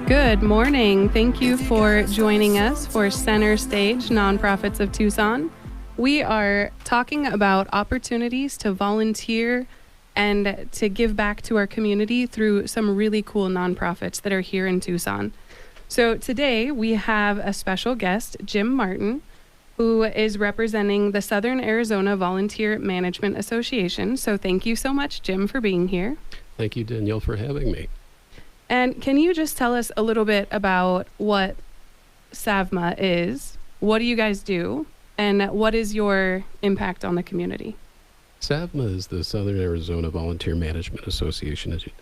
Good morning. Thank you for joining us for Center Stage Nonprofits of Tucson. We are talking about opportunities to volunteer and to give back to our community through some really cool nonprofits that are here in Tucson. So today we have a special guest, Jim Martin, who is representing the Southern Arizona Volunteer Management Association. So thank you so much, Jim, for being here. Thank you, Danielle, for having me. And can you just tell us a little bit about what SAVMA is? What do you guys do? And what is your impact on the community? SAVMA is the Southern Arizona Volunteer Management Association, as you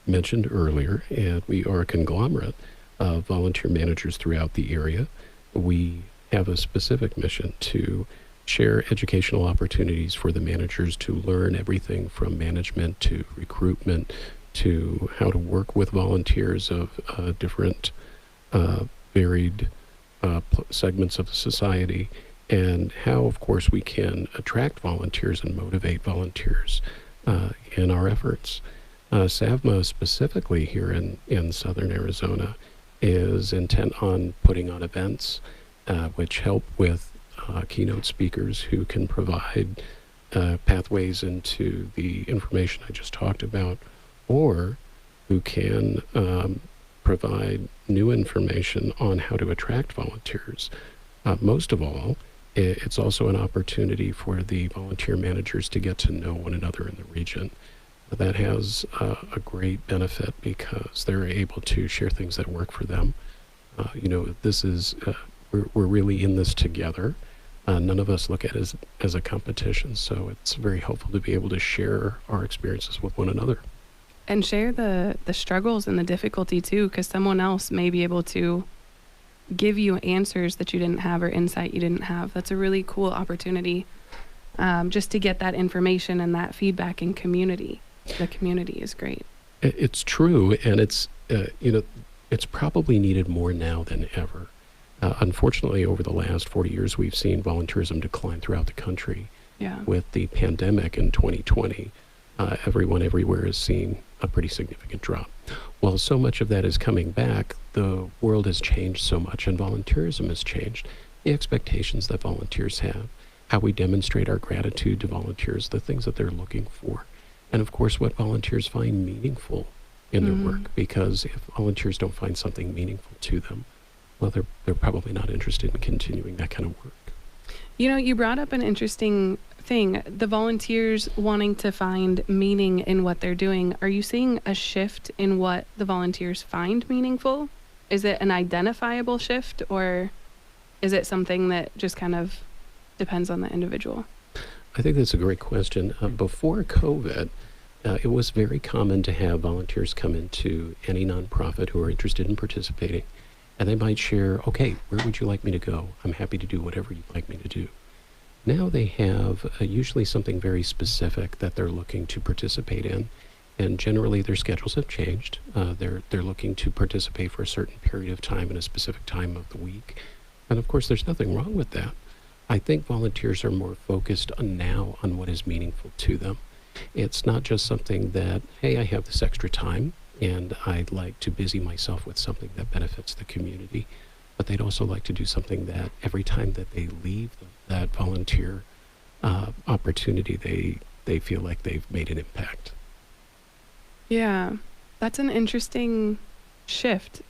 mentioned earlier, and we are a conglomerate of volunteer managers throughout the area. We have a specific mission to share educational opportunities for the managers to learn everything from management to recruitment to how to work with volunteers of different varied segments of society, and how, of course, we can attract volunteers and motivate volunteers in our efforts. SAVMA, specifically here in Southern Arizona, is intent on putting on events which help with keynote speakers who can provide pathways into the information I just talked about, or who can provide new information on how to attract volunteers. Most of all, it's also an opportunity for the volunteer managers to get to know one another in the region. That has a great benefit because they're able to share things that work for them. This is, we're really in this together. None of us look at it as a competition, so it's very helpful to be able to share our experiences with one another. And share the struggles and the difficulty too, because someone else may be able to give you answers that you didn't have or insight you didn't have. That's a really cool opportunity, just to get that information and that feedback in community. The community is great. It's true, and it's probably needed more now than ever. Unfortunately, over the last 40 years, we've seen volunteerism decline throughout the country. Yeah. With the pandemic in 2020, everyone everywhere has seen a pretty significant drop. While so much of that is coming back, the world has changed so much, and volunteerism has changed. The expectations that volunteers have, how we demonstrate our gratitude to volunteers, the things that they're looking for, and of course what volunteers find meaningful in their work. Because if volunteers don't find something meaningful to them, well, they're probably not interested in continuing that kind of work. You know, you brought up an interesting thing, the volunteers wanting to find meaning in what they're doing. Are you seeing a shift in what the volunteers find meaningful? Is it an identifiable shift, or is it something that just kind of depends on the individual? I think that's a great question. Before COVID, it was very common to have volunteers come into any nonprofit who are interested in participating, and they might share, okay, where would you like me to go? I'm happy to do whatever you'd like me to do. Now they have usually something very specific that they're looking to participate in, and generally their schedules have changed. They're looking to participate for a certain period of time in a specific time of the week, and of course there's nothing wrong with that. I think volunteers are more focused now on what is meaningful to them. It's not just something that, hey, I have this extra time and I'd like to busy myself with something that benefits the community. But they'd also like to do something that every time that they leave that volunteer opportunity, they feel like they've made an impact. Yeah, that's an interesting shift.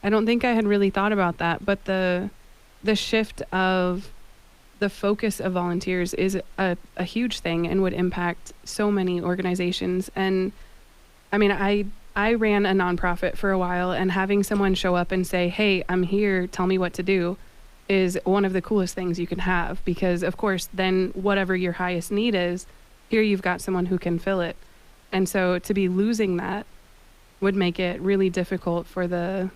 I don't think I had really thought about that, but the shift of the focus of volunteers is a huge thing and would impact so many organizations. And I mean, I ran a nonprofit for a while, and having someone show up and say, hey, I'm here, tell me what to do, is one of the coolest things you can have, because of course then whatever your highest need is, here you've got someone who can fill it. And so to be losing that would make it really difficult for the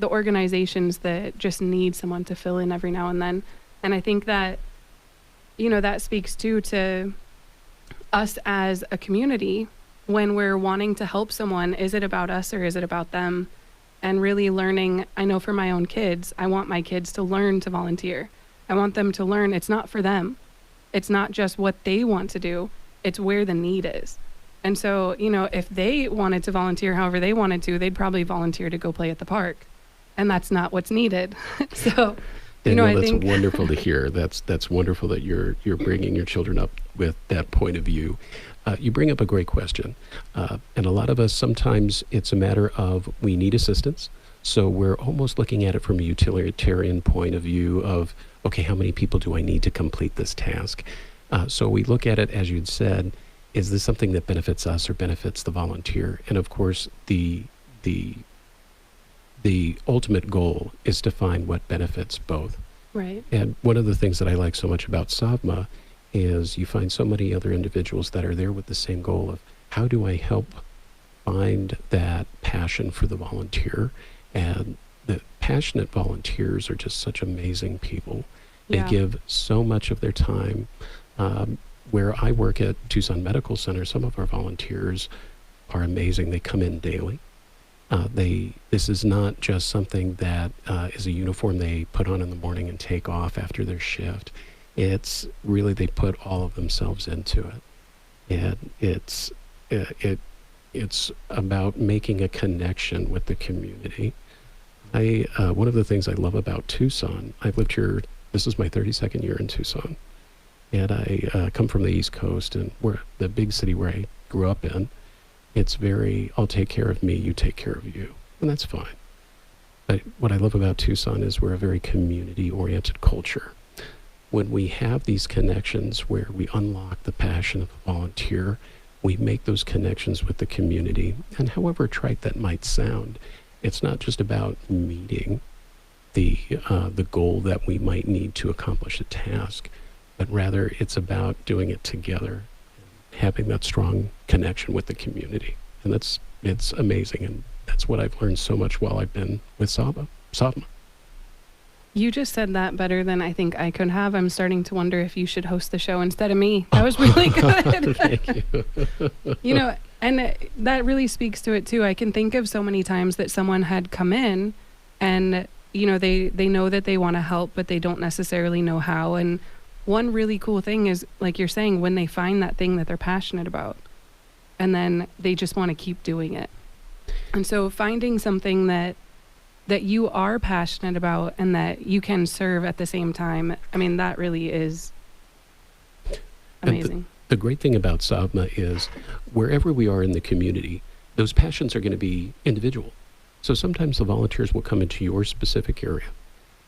organizations that just need someone to fill in every now and then. And I think that, that speaks to us as a community. When we're wanting to help someone, is it about us or is it about them? And really learning, I know for my own kids, I want my kids to learn to volunteer. I want them to learn it's not for them. It's not just what they want to do. It's where the need is. And so, if they wanted to volunteer however they wanted to, they'd probably volunteer to go play at the park. And that's not what's needed. So, Danielle, I that's think wonderful to hear. That's wonderful that you're bringing your children up with that point of view. You bring up a great question, and a lot of us sometimes it's a matter of we need assistance, so we're almost looking at it from a utilitarian point of view of okay, how many people do I need to complete this task? So we look at it as you'd said, is this something that benefits us or benefits the volunteer? And of course, the ultimate goal is to find what benefits both. right. And one of the things that I like so much about SAVMA is you find so many other individuals that are there with the same goal of how do I help find that passion for the volunteer? And the passionate volunteers are just such amazing people. They Yeah. give so much of their time. Where I work at Tucson Medical Center, some of our volunteers are amazing. They come in daily. This is not just something that is a uniform they put on in the morning and take off after their shift. It's really they put all of themselves into it, and it's about making a connection with the community. One of the things I love about Tucson, I've lived here. This is my 32nd year in Tucson, and I come from the East Coast, and we're the big city where I grew up in. It's very, I'll take care of me, you take care of you. And that's fine. But what I love about Tucson is we're a very community-oriented culture. When we have these connections where we unlock the passion of a volunteer, we make those connections with the community. And however trite that might sound, it's not just about meeting the goal that we might need to accomplish a task, but rather it's about doing it together, having that strong connection with the community. And it's amazing. And that's what I've learned so much while I've been with SAVMA. You just said that better than I think I could have. I'm starting to wonder if you should host the show instead of me. That was really good. Thank you. And that really speaks to it too. I can think of so many times that someone had come in and, they know that they want to help, but they don't necessarily know how. And one really cool thing is, like you're saying, when they find that thing that they're passionate about, and then they just want to keep doing it. And so finding something that you are passionate about and that you can serve at the same time, I mean, that really is amazing. The great thing about SAVMA is wherever we are in the community, those passions are going to be individual. So sometimes the volunteers will come into your specific area,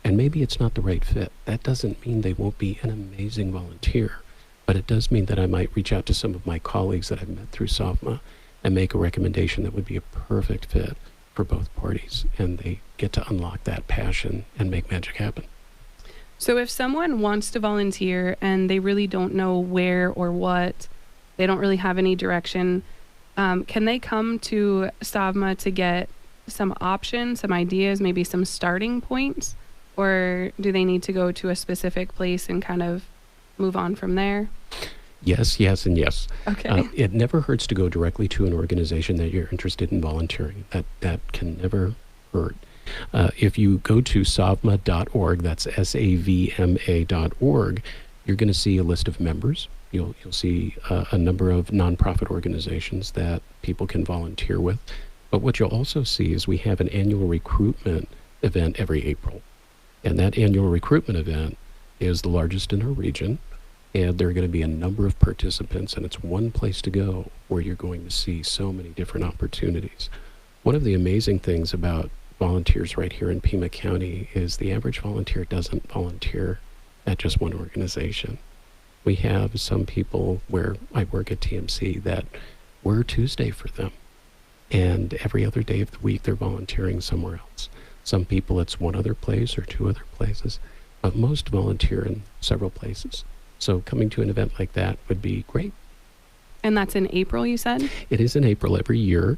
and maybe it's not the right fit. That doesn't mean they won't be an amazing volunteer, but it does mean that I might reach out to some of my colleagues that I've met through SAVMA and make a recommendation that would be a perfect fit for both parties, and they get to unlock that passion and make magic happen. So if someone wants to volunteer and they really don't know where or what, they don't really have any direction, can they come to SAVMA to get some options, some ideas, maybe some starting points? Or do they need to go to a specific place and kind of move on from there? Yes, yes, and yes. Okay. It never hurts to go directly to an organization that you're interested in volunteering. That can never hurt. If you go to savma.org, that's SAVMA.org, you're going to see a list of members. You'll see a number of nonprofit organizations that people can volunteer with. But what you'll also see is we have an annual recruitment event every April. And that annual recruitment event is the largest in our region. And there are going to be a number of participants, and it's one place to go where you're going to see so many different opportunities. One of the amazing things about volunteers right here in Pima County is the average volunteer doesn't volunteer at just one organization. We have some people where I work at TMC that we're Tuesday for them. And every other day of the week, they're volunteering somewhere else. Some people, it's one other place or two other places, but most volunteer in several places. So coming to an event like that would be great. And that's in April, you said? It is in April every year.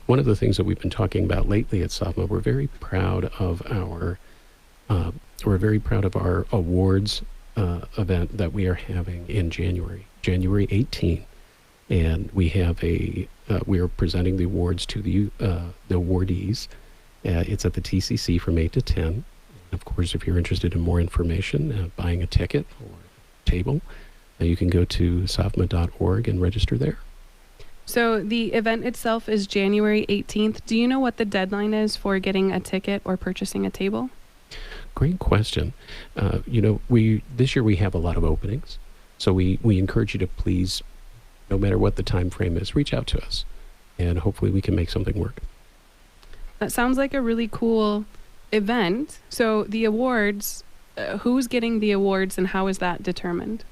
One of the things that we've been talking about lately at SAVMA, we're very proud of our awards event that we are having in January 18th. And we have we are presenting the awards to the awardees. It's at the TCC from 8 to 10. Of course, if you're interested in more information, buying a ticket or a table, you can go to savma.org and register there. So the event itself is January 18th. Do you know what the deadline is for getting a ticket or purchasing a table? Great question. We this year we have a lot of openings, so we encourage you to please, no matter what the time frame is, reach out to us, and hopefully we can make something work. That sounds like a really cool event. So the awards, who's getting the awards and how is that determined?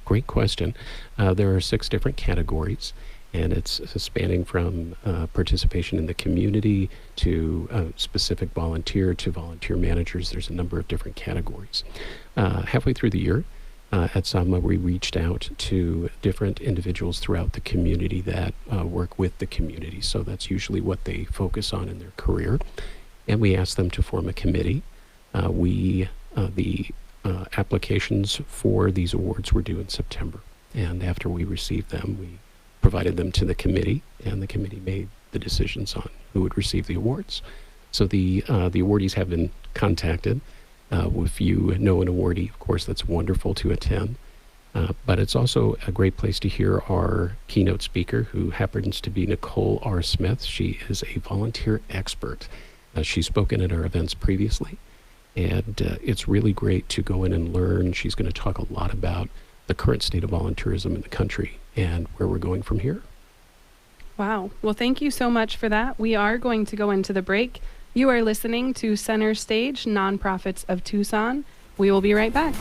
Great question. There are 6 different categories, and it's spanning from participation in the community to specific volunteer to volunteer managers. There's a number of different categories. Halfway through the year, at SAVMA, we reached out to different individuals throughout the community that work with the community. So that's usually what they focus on in their career. And we asked them to form a committee. The applications for these awards were due in September. And after we received them, we provided them to the committee, and the committee made the decisions on who would receive the awards. So the awardees have been contacted. If you know an awardee, of course, that's wonderful to attend. But it's also a great place to hear our keynote speaker, who happens to be Nicole R. Smith. She is a volunteer expert. She's spoken at our events previously, and it's really great to go in and learn. She's going to talk a lot about the current state of volunteerism in the country and where we're going from here. Wow. Well, thank you so much for that. We are going to go into the break. You are listening to Center Stage, Nonprofits of Tucson. We will be right back.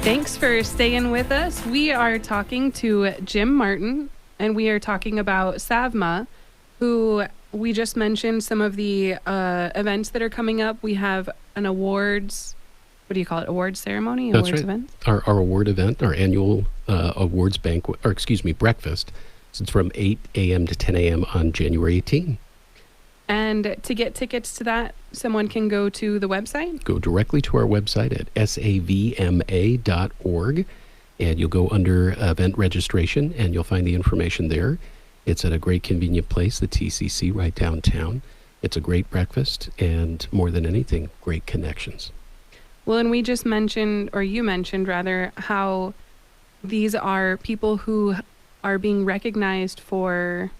Thanks for staying with us. We are talking to Jim Martin, and we are talking about SAVMA, who we just mentioned some of the events that are coming up. We have an awards, what do you call it? Awards ceremony? That's Awards right. event? Our award event, our annual awards banquet, breakfast. So it's from 8 a.m. to 10 a.m. on January 18. And to get tickets to that, someone can go to the website? Go directly to our website at savma.org, and you'll go under event registration, and you'll find the information there. It's at a great convenient place, the TCC right downtown. It's a great breakfast, and more than anything, great connections. Well, and we just mentioned, or you mentioned rather, how these are people who are being recognized for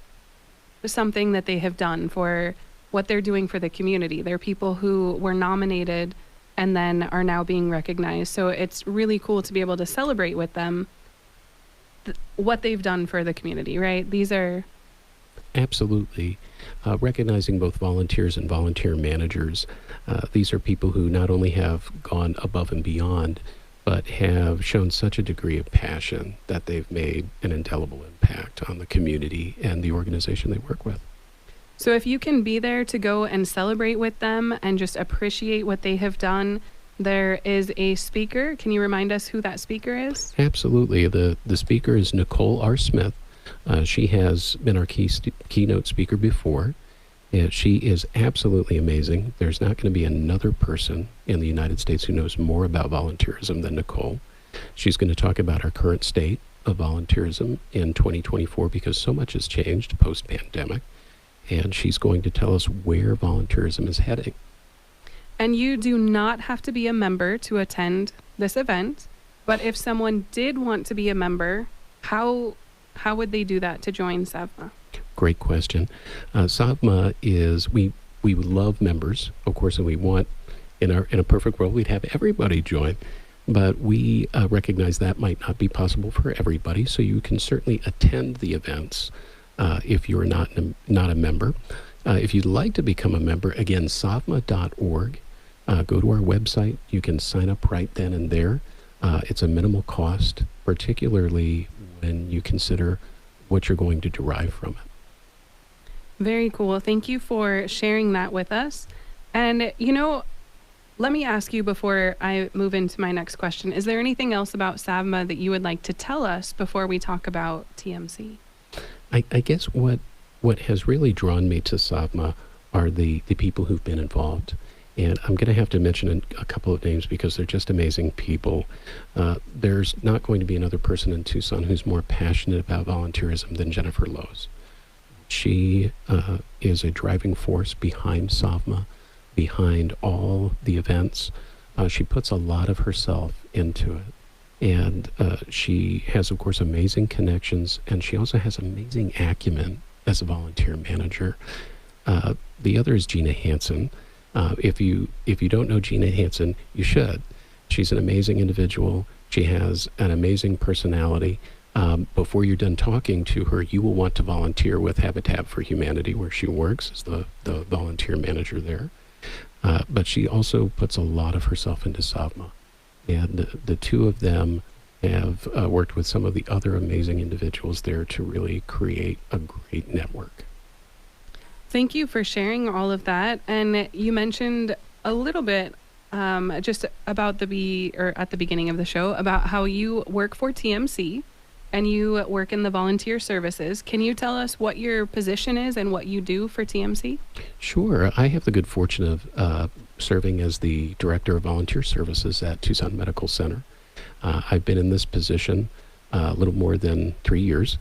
something that they have done, for what they're doing for the community. They're people who were nominated and then are now being recognized. So it's really cool to be able to celebrate with them what they've done for the community, right? These are... Absolutely. Recognizing both volunteers and volunteer managers. These are people who not only have gone above and beyond, but have shown such a degree of passion that they've made an indelible impact on the community and the organization they work with. So if you can be there to go and celebrate with them and just appreciate what they have done, there is a speaker. Can you remind us who that speaker is? Absolutely. The speaker is Nicole R. Smith. She has been our keynote speaker before. And she is absolutely amazing. There's not going to be another person in the United States who knows more about volunteerism than Nicole. She's going to talk about our current state of volunteerism in 2024 because so much has changed post-pandemic. And she's going to tell us where volunteerism is heading. And you do not have to be a member to attend this event. But if someone did want to be a member, how would they do that to join SAVMA? Great question. SAVMA is, we would love members, of course, and we want, in a perfect world, we'd have everybody join. But we recognize that might not be possible for everybody, so you can certainly attend the events if you're not a member. If you'd like to become a member, again, savma.org. Go to our website. You can sign up right then and there. It's a minimal cost, particularly when you consider what you're going to derive from it. Very cool. Thank you for sharing that with us. And, let me ask you before I move into my next question, is there anything else about SAVMA that you would like to tell us before we talk about TMC? I guess what has really drawn me to SAVMA are the people who've been involved. And I'm going to have to mention a couple of names because they're just amazing people. There's not going to be another person in Tucson who's more passionate about volunteerism than Jennifer Lowe's. She is a driving force behind SAVMA, behind all the events. She puts a lot of herself into it. And she has, of course, amazing connections, and she also has amazing acumen as a volunteer manager. The other is Gina Hansen. If you don't know Gina Hansen, you should. She's an amazing individual. She has an amazing personality. Before you're done talking to her, you will want to volunteer with Habitat for Humanity, where she works as the volunteer manager there. But she also puts a lot of herself into SAVMA. And the two of them have worked with some of the other amazing individuals there to really create a great network. Thank you for sharing all of that. And you mentioned a little bit just about at the beginning of the show about how you work for TMC and you work in the volunteer services. Can you tell us what your position is and what you do for TMC? Sure. I have the good fortune of serving as the Director of Volunteer Services at Tucson Medical Center. I've been in this position a little more than 3 years.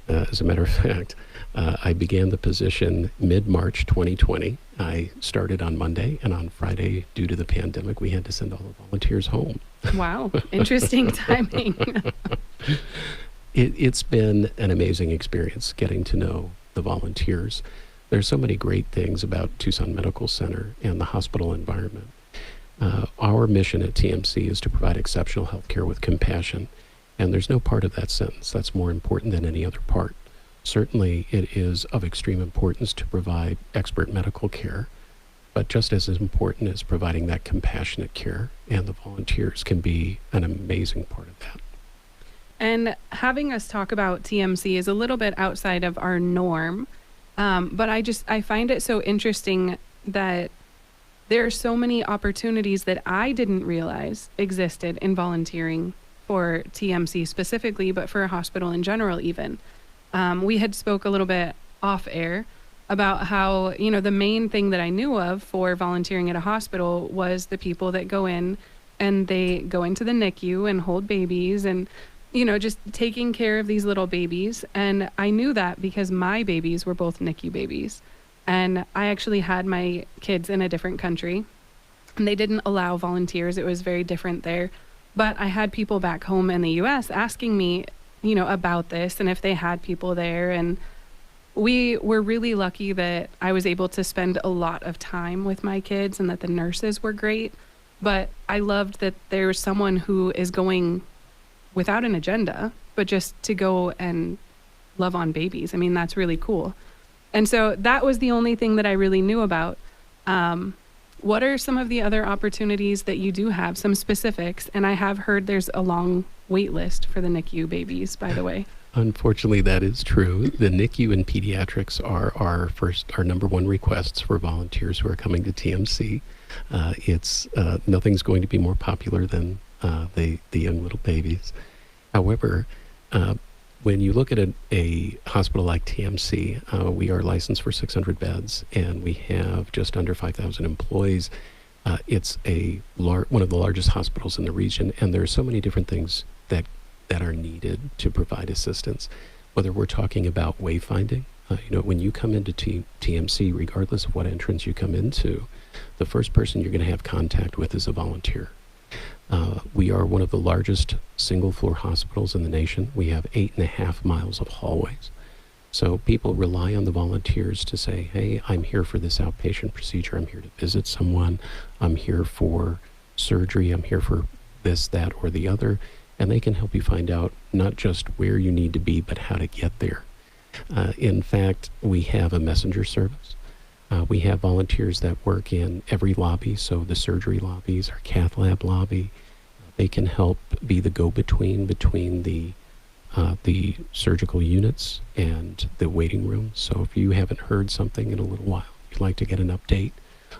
As a matter of fact, I began the position mid-March 2020. I started on Monday, and on Friday, due to the pandemic, we had to send all the volunteers home. Wow. Interesting timing. It's been an amazing experience getting to know the volunteers. There's so many great things about Tucson Medical Center and the hospital environment. Our mission at TMC is to provide exceptional health care with compassion. And there's no part of that sentence that's more important than any other part. Certainly, it is of extreme importance to provide expert medical care, but just as important as providing that compassionate care, and the volunteers can be an amazing part of that. And having us talk about TMC is a little bit outside of our norm, but I find it so interesting that there are so many opportunities that I didn't realize existed in volunteering for TMC specifically, but for a hospital in general even. We had spoke a little bit off air about how, the main thing that I knew of for volunteering at a hospital was the people that go in and they go into the NICU and hold babies and, just taking care of these little babies. And I knew that because my babies were both NICU babies. And I actually had my kids in a different country and they didn't allow volunteers. It was very different there. But I had people back home in the US asking me, about this and if they had people there. And we were really lucky that I was able to spend a lot of time with my kids and that the nurses were great. But I loved that there's someone who is going without an agenda, but just to go and love on babies. I mean, that's really cool. And so that was the only thing that I really knew about. What are some of the other opportunities that you do have, some specifics? And I have heard there's a long wait list for the NICU babies, by the way. Unfortunately, that is true. The NICU and pediatrics are our number one requests for volunteers who are coming to TMC. Nothing's going to be more popular than the young little babies. However, when you look at a hospital like TMC, we are licensed for 600 beds, and we have just under 5,000 employees. It's one of the largest hospitals in the region, and there are so many different things that are needed to provide assistance. Whether we're talking about wayfinding, when you come into TMC, regardless of what entrance you come into, the first person you're going to have contact with is a volunteer. We are one of the largest single-floor hospitals in the nation. We have 8.5 miles of hallways. So people rely on the volunteers to say, hey, I'm here for this outpatient procedure. I'm here to visit someone. I'm here for surgery. I'm here for this, that, or the other. And they can help you find out not just where you need to be, but how to get there. In fact, we have a messenger service. We have volunteers that work in every lobby, so the surgery lobbies, our cath lab lobby. They can help be the go-between between the surgical units and the waiting room. So if you haven't heard something in a little while, you'd like to get an update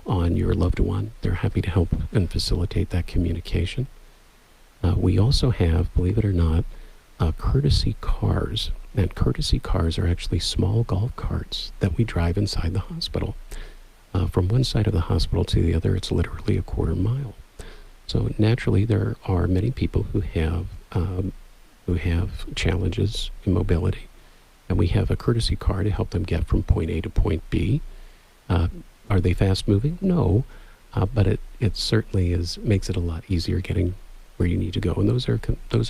on your loved one, they're happy to help and facilitate that communication. We also have, believe it or not, courtesy cars. And courtesy cars are actually small golf carts that we drive inside the hospital. From one side of the hospital to the other, it's literally a quarter mile. So naturally, there are many people who have challenges in mobility, and we have a courtesy car to help them get from point A to point B. Are they fast moving? No, but it certainly makes it a lot easier getting where you need to go, and those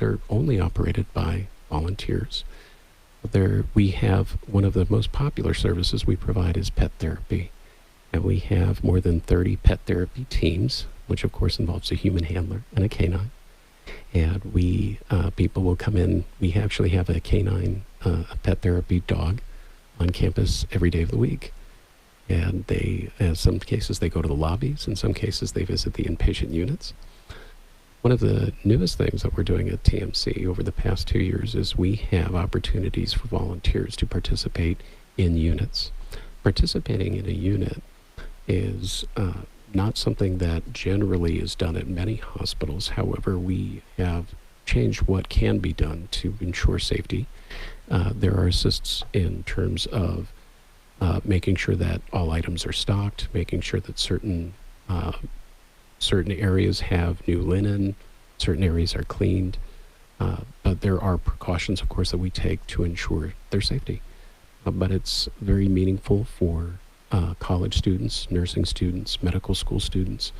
are only operated by volunteers. We have one of the most popular services we provide is pet therapy, and we have more than 30 pet therapy teams, which of course involves a human handler and a canine. And people will come in. We actually have a canine, a pet therapy dog on campus every day of the week. And in some cases, they go to the lobbies. In some cases, they visit the inpatient units. One of the newest things that we're doing at TMC over the past 2 years is we have opportunities for volunteers to participate in units. Participating in a unit is not something that generally is done at many hospitals. However, we have changed what can be done to ensure safety. There are assists in terms of making sure that all items are stocked, making sure that certain areas have new linen, certain areas are cleaned. But there are precautions, of course, that we take to ensure their safety. But it's very meaningful for college students, nursing students, medical school students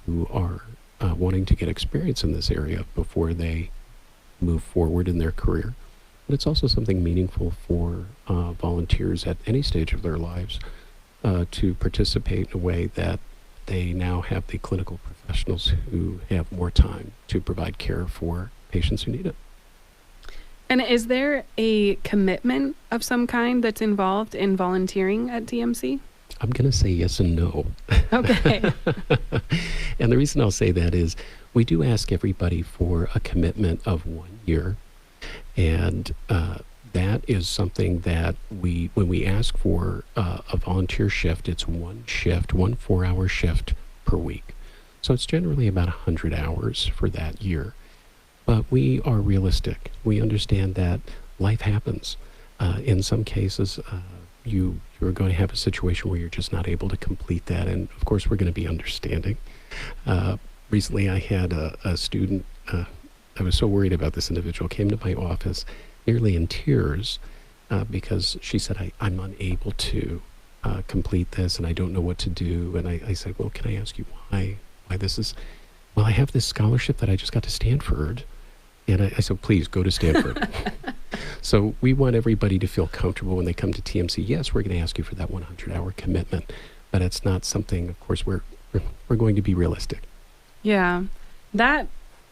who are wanting to get experience in this area before they move forward in their career. But it's also something meaningful for volunteers at any stage of their lives to participate in a way that they now have the clinical professionals who have more time to provide care for patients who need it. And is there a commitment of some kind that's involved in volunteering at TMC? I'm going to say yes and no. Okay. And the reason I'll say that is we do ask everybody for a commitment of 1 year. And that is something that when we ask for a volunteer shift, it's one 4-hour shift per week. So it's generally about 100 hours for that year. But we are realistic. We understand that life happens. In some cases, you're going to have a situation where you're just not able to complete that. And of course, we're going to be understanding. Recently, I had a student, I was so worried about this individual, came to my office nearly in tears because she said, I'm unable to complete this and I don't know what to do. And I said, well, can I ask you why this is? Well, I have this scholarship that I just got to Stanford. And I said, please go to Stanford. So we want everybody to feel comfortable when they come to TMC. Yes, we're going to ask you for that 100-hour commitment, but it's not something, of course, we're going to be realistic. Yeah.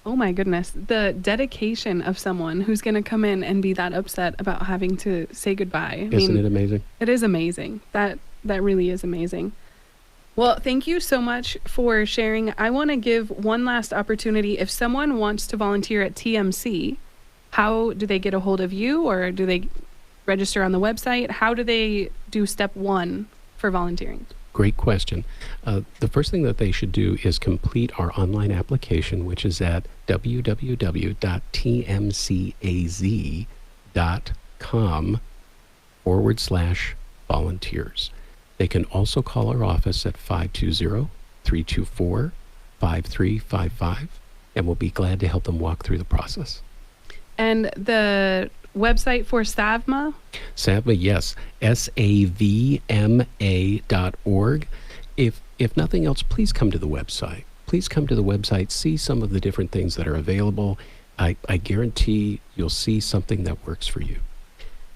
Oh my goodness, the dedication of someone who's going to come in and be that upset about having to say goodbye. Isn't it amazing? It is amazing. That really is amazing. Well, thank you so much for sharing. I want to give one last opportunity. If someone wants to volunteer at TMC, how do they get a hold of you, or do they register on the website? How do they do step 1 for volunteering? Great question. The first thing that they should do is complete our online application, which is at www.tmcaz.com/volunteers. They can also call our office at 520-324-5355, and we'll be glad to help them walk through the process. And the website for SAVMA? SAVMA, yes, savma.org. If nothing else, please come to the website. Please come to the website, see some of the different things that are available. I guarantee you'll see something that works for you.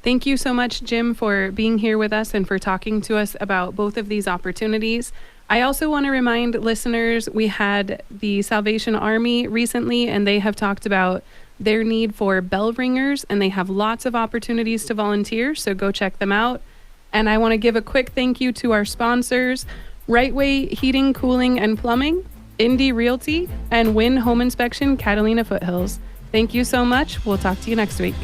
Thank you so much, Jim, for being here with us and for talking to us about both of these opportunities. I also want to remind listeners, we had the Salvation Army recently, and they have talked about their need for bell ringers, and they have lots of opportunities to volunteer, so go check them out. And I want to give a quick thank you to our sponsors, Right Way Heating, Cooling, and Plumbing, Indy Realty, and Wynn Home Inspection, Catalina Foothills. Thank you so much. We'll talk to you next week.